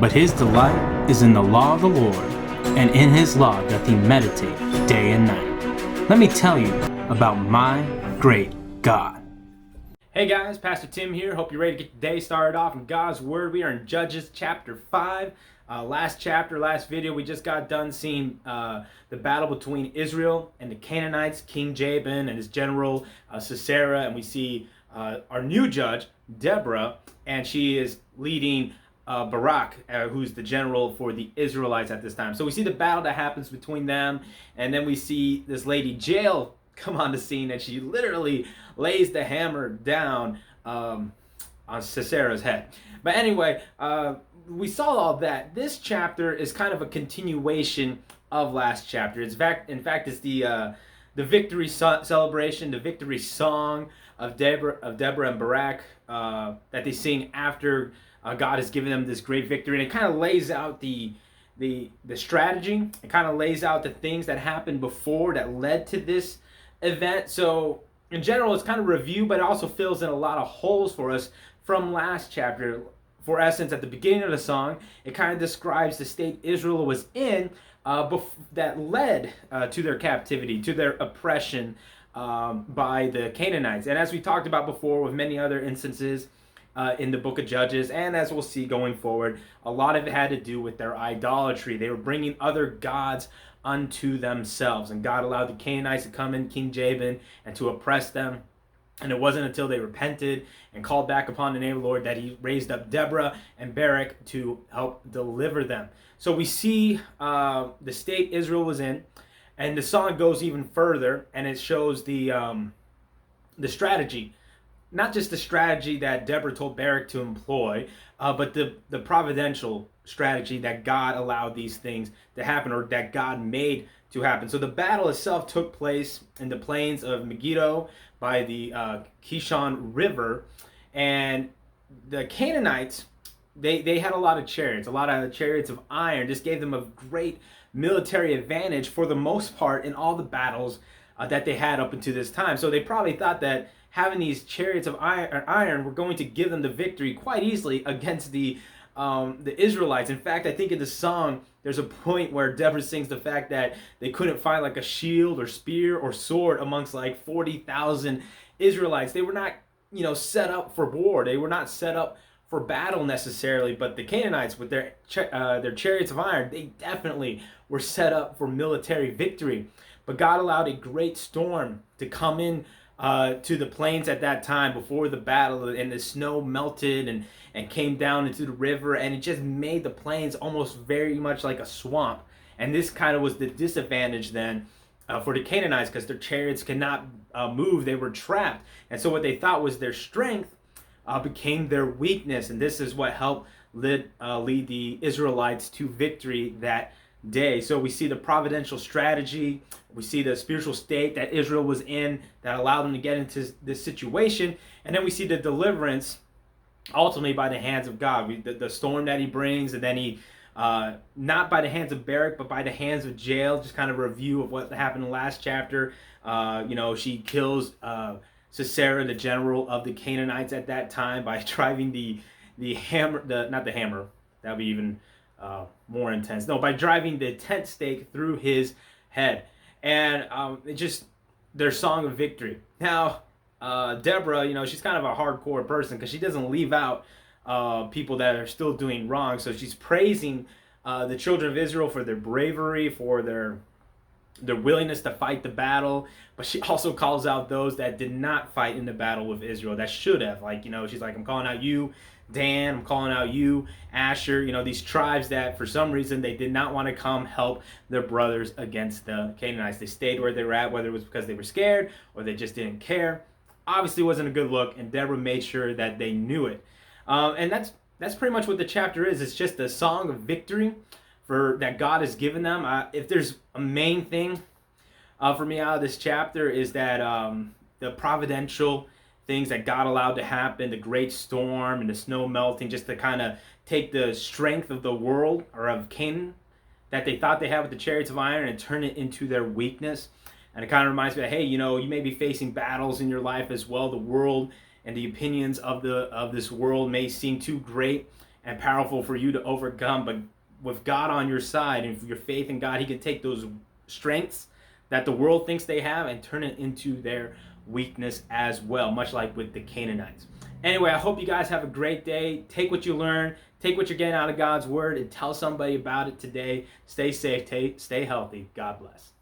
But his delight is in the law of the Lord, and in his law doth he meditate day and night. Let me tell you about my great God. Hey guys, Pastor Tim here. Hope you're ready to get the day started off in God's Word. We are in Judges chapter 5. Last video, we just got done seeing the battle between Israel and the Canaanites, King Jabin and his general Sisera, and we see our new judge, Deborah, and she is leading Barak, who's the general for the Israelites at this time. So we see the battle that happens between them, and then we see this lady Jael come on the scene, and she literally lays the hammer down on Sisera's head. But anyway, we saw all that. This chapter is kind of a continuation of last chapter. In fact, it's the victory celebration, the victory song of Deborah and Barak that they sing after God has given them this great victory, and it kind of lays out the strategy. It kind of lays out the things that happened before that led to this event. So in general, it's kind of a review, but it also fills in a lot of holes for us from last chapter. For essence, at the beginning of the song, it kind of describes the state Israel was in that led to their captivity, to their oppression by the Canaanites. And as we talked about before with many other instances in the book of Judges, and as we'll see going forward, a lot of it had to do with their idolatry. They were bringing other gods unto themselves, and God allowed the Canaanites to come in, King Jabin, and to oppress them. And it wasn't until they repented and called back upon the name of the Lord that he raised up Deborah and Barak to help deliver them. So we see the state Israel was in, and the song goes even further, and it shows the strategy. Not just the strategy that Deborah told Barak to employ, but the providential strategy that God allowed these things to happen, or that God made to happen. So the battle itself took place in the plains of Megiddo by the Kishon River, and the Canaanites, they had a lot of chariots of iron. This gave them a great military advantage for the most part in all the battles that they had up until this time. So they probably thought that having these chariots of iron were going to give them the victory quite easily against the Israelites. In fact, I think in the song, there's a point where Deborah sings the fact that they couldn't find like a shield or spear or sword amongst like 40,000 Israelites. They were not, set up for war. They were not set up for battle necessarily, but the Canaanites with their chariots of iron, they definitely were set up for military victory. But God allowed a great storm to come in to the plains at that time before the battle, and the snow melted and came down into the river, and it just made the plains almost very much like a swamp. And this kind of was the disadvantage then for the Canaanites, because their chariots could not move. They were trapped, and so what they thought was their strength became their weakness, and this is what helped lead the Israelites to victory that day. So we see the providential strategy, we see the spiritual state that Israel was in that allowed them to get into this situation, and then we see the deliverance ultimately by the hands of God. The storm that he brings, and then he not by the hands of Barak but by the hands of Jael. Just kind of a review of what happened in the last chapter. She kills Sisera, the general of the Canaanites at that time, by driving the hammer, not the hammer, that would be even more intense. No, by driving the tent stake through his head. And just their song of victory. Now, Deborah, she's kind of a hardcore person because she doesn't leave out people that are still doing wrong. So she's praising the children of Israel for their bravery, for their willingness to fight the battle. But she also calls out those that did not fight in the battle with Israel, that should have. She's like, I'm calling out you, Dan, I'm calling out you, Asher, these tribes that for some reason they did not want to come help their brothers against the Canaanites. They stayed where they were at, whether it was because they were scared or they just didn't care. Obviously wasn't a good look, and Deborah made sure that they knew it. And that's pretty much what the chapter is. It's just a song of victory that God has given them. If there's a main thing for me out of this chapter, is that the providential things that God allowed to happen, the great storm and the snow melting, just to kind of take the strength of the world, or of Canaan, that they thought they had with the chariots of iron, and turn it into their weakness. And it kind of reminds me that, hey, you may be facing battles in your life as well. The world and the opinions of this world may seem too great, and powerful for you to overcome. But with God on your side and your faith in God, he can take those strengths that the world thinks they have and turn it into their weakness as well, much like with the Canaanites. Anyway, I hope you guys have a great day. Take what you learn, take what you're getting out of God's word, and tell somebody about it today. Stay safe, stay healthy. God bless.